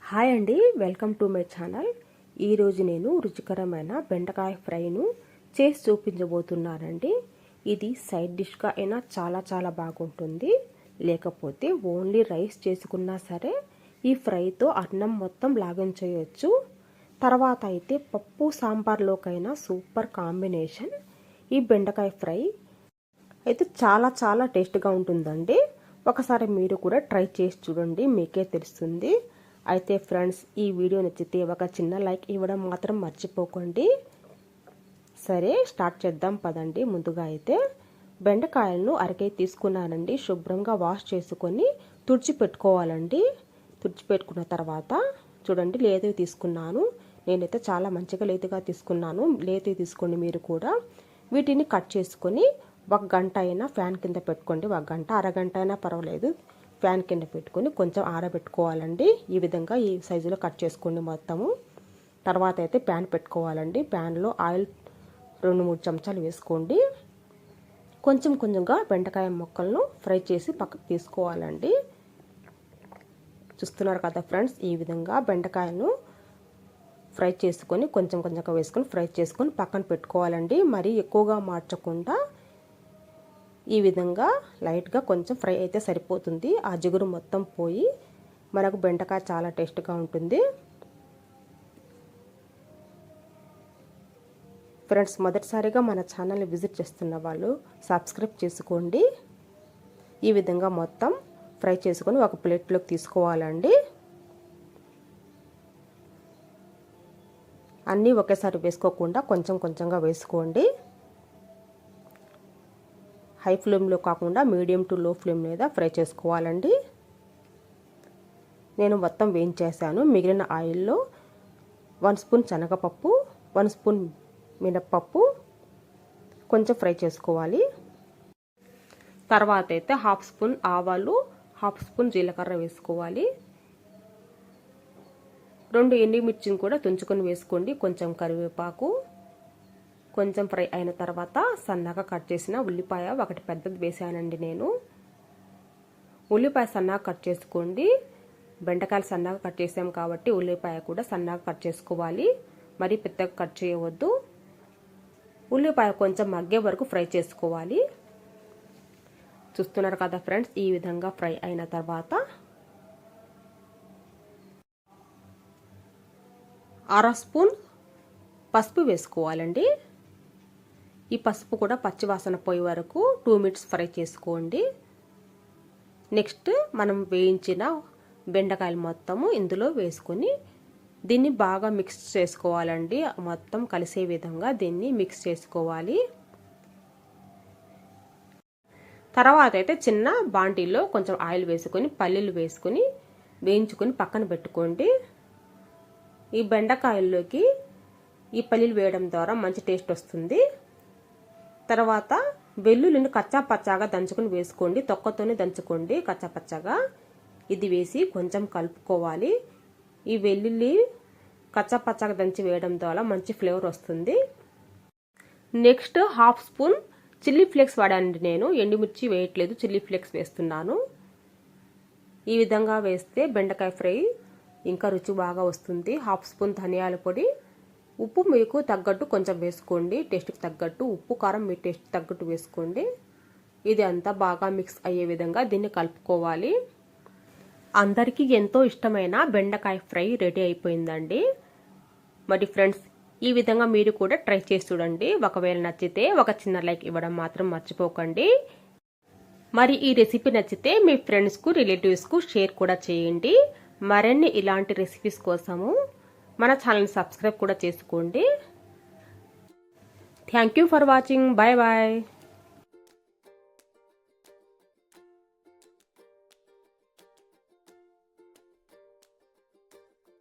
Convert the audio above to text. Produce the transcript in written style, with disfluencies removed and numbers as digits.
Hi అండి, welcome to my channel. ఈరోజు నేను రుచికరమైన బెండకాయ ఫ్రైను చేసి చూపించబోతున్నానండి. ఇది సైడ్ డిష్గా అయినా చాలా బాగుంటుంది. లేకపోతే ఓన్లీ రైస్ చేసుకున్నా సరే ఈ ఫ్రైతో అన్నం మొత్తం లాగించేయచ్చు. తర్వాత అయితే పప్పు సాంబార్లోకైనా సూపర్ కాంబినేషన్ ఈ బెండకాయ ఫ్రై అయితే చాలా టేస్ట్గా ఉంటుందండి. ఒకసారి మీరు కూడా ట్రై చేసి చూడండి, మీకే తెలుస్తుంది. అయితే ఫ్రెండ్స్, ఈ వీడియో నచ్చితే ఒక చిన్న లైక్ ఇవ్వడం మాత్రం మర్చిపోకండి. సరే, స్టార్ట్ చేద్దాం పదండి. ముందుగా అయితే బెండకాయలను అరకే తీసుకున్నానండి. శుభ్రంగా వాష్ చేసుకొని తుడిచిపెట్టుకోవాలండి. తుడిచిపెట్టుకున్న తర్వాత చూడండి, లేతవి తీసుకున్నాను. నేనైతే చాలా మంచిగా లేతగా తీసుకున్నాను. లేతవి తీసుకోండి మీరు కూడా. వీటిని కట్ చేసుకొని 1 గంట అయినా ఫ్యాన్ కింద పెట్టుకోండి. 1 గంట, అరగంట అయినా పర్వాలేదు. ఫ్యాన్ కింద పెట్టుకొని కొంచెం ఆరబెట్టుకోవాలండి. ఈ విధంగా ఈ సైజులో కట్ చేసుకోండి మొత్తము. తర్వాత అయితే ప్యాన్ పెట్టుకోవాలండి. ప్యాన్లో ఆయిల్ 2-3 చెంచాలు వేసుకోండి. కొంచెంగా బెండకాయ ముక్కలను ఫ్రై చేసి పక్కకు తీసుకోవాలండి. చూస్తున్నారు కదా ఫ్రెండ్స్, ఈ విధంగా బెండకాయలను ఫ్రై చేసుకొని కొంచెంగా వేసుకొని ఫ్రై చేసుకొని పక్కన పెట్టుకోవాలండి. మరీ ఎక్కువగా మార్చకుండా ఈ విధంగా లైట్గా కొంచెం ఫ్రై అయితే సరిపోతుంది. ఆ జిగురు మొత్తం పోయి మనకు బెండకాయ చాలా టేస్ట్గా ఉంటుంది. ఫ్రెండ్స్, మొదటిసారిగా మన ఛానల్ని విజిట్ చేస్తున్న వాళ్ళు సబ్స్క్రైబ్ చేసుకోండి. ఈ విధంగా మొత్తం ఫ్రై చేసుకొని ఒక ప్లేట్లోకి తీసుకోవాలండి. అన్నీ ఒకేసారి వేసుకోకుండా కొంచెంగా వేసుకోండి. హై ఫ్లేమ్లో కాకుండా మీడియం టు లో ఫ్లేమ్ మీద ఫ్రై చేసుకోవాలండి. నేను మొత్తం వేయించేసాను. మిగిలిన ఆయిల్లో 1 స్పూన్ శనగపప్పు, 1 స్పూన్ మినప్పప్పు కొంచెం ఫ్రై చేసుకోవాలి. తర్వాత అయితే 1/2 స్పూన్ ఆవాలు, 1/2 స్పూన్ జీలకర్ర వేసుకోవాలి. 2 ఎండుమిర్చిని కూడా తుంచుకొని వేసుకోండి. కొంచెం కరివేపాకు. కొంచెం ఫ్రై అయిన తర్వాత సన్నగా కట్ చేసిన ఉల్లిపాయ 1 పెద్దది వేసానండి నేను. ఉల్లిపాయ సన్నగా కట్ చేసుకోండి. బెండకాయలు సన్నగా కట్ చేసాం కాబట్టి ఉల్లిపాయ కూడా సన్నగా కట్ చేసుకోవాలి. మరీ పెద్దగా కట్ చేయవద్దు. ఉల్లిపాయ కొంచెం మగ్గే వరకు ఫ్రై చేసుకోవాలి. చూస్తున్నారు కదా ఫ్రెండ్స్, ఈ విధంగా ఫ్రై అయిన తర్వాత 1/2 స్పూన్ పసుపు వేసుకోవాలండి. ఈ పసుపు కూడా పచ్చివాసన పోయే వరకు 2 మినిట్స్ ఫ్రై చేసుకోండి. నెక్స్ట్ మనం వేయించిన బెండకాయలు మొత్తము ఇందులో వేసుకొని దీన్ని బాగా మిక్స్ చేసుకోవాలండి. మొత్తం కలిసే విధంగా దీన్ని మిక్స్ చేసుకోవాలి. తర్వాత అయితే చిన్న బాండీలో కొంచెం ఆయిల్ వేసుకొని పల్లీలు వేసుకొని వేయించుకొని పక్కన పెట్టుకోండి. ఈ బెండకాయల్లోకి ఈ పల్లీలు వేయడం ద్వారా మంచి టేస్ట్ వస్తుంది. తర్వాత వెల్లుల్లిని కచ్చాపచ్చాగా దంచుకొని వేసుకోండి. తొక్కతోనే దంచుకోండి కచ్చాపచ్చాగా. ఇది వేసి కొంచెం కలుపుకోవాలి. ఈ వెల్లుల్లి కచ్చాపచ్చాగా దంచి వేయడం ద్వారా మంచి ఫ్లేవర్ వస్తుంది. నెక్స్ట్ 1/2 స్పూన్ చిల్లీ ఫ్లేక్స్ వాడానండి నేను. ఎండుమిర్చి వేయట్లేదు, చిల్లీ ఫ్లేక్స్ వేస్తున్నాను. ఈ విధంగా వేస్తే బెండకాయ ఫ్రై ఇంకా రుచి బాగా వస్తుంది. 1/2 స్పూన్ ధనియాల పొడి. ఉప్పు మీకు తగ్గట్టు కొంచెం వేసుకోండి. టేస్ట్కి తగ్గట్టు ఉప్పు, కారం మీ టేస్ట్ తగ్గట్టు వేసుకోండి. ఇది అంతా బాగా మిక్స్ అయ్యే విధంగా దీన్ని కలుపుకోవాలి. అందరికీ ఎంతో ఇష్టమైన బెండకాయ ఫ్రై రెడీ అయిపోయిందండి. మరి ఫ్రెండ్స్, ఈ విధంగా మీరు కూడా ట్రై చేసి చూడండి. ఒకవేళ నచ్చితే ఒక చిన్న లైక్ ఇవ్వడం మాత్రం మర్చిపోకండి. మరి ఈ రెసిపీ నచ్చితే మీ ఫ్రెండ్స్కు, రిలేటివ్స్కు షేర్ కూడా చేయండి. మరిన్ని ఇలాంటి రెసిపీస్ కోసము మన ఛానల్ని సబ్స్క్రైబ్ కూడా చేసుకోండి. Thank you for watching. Bye.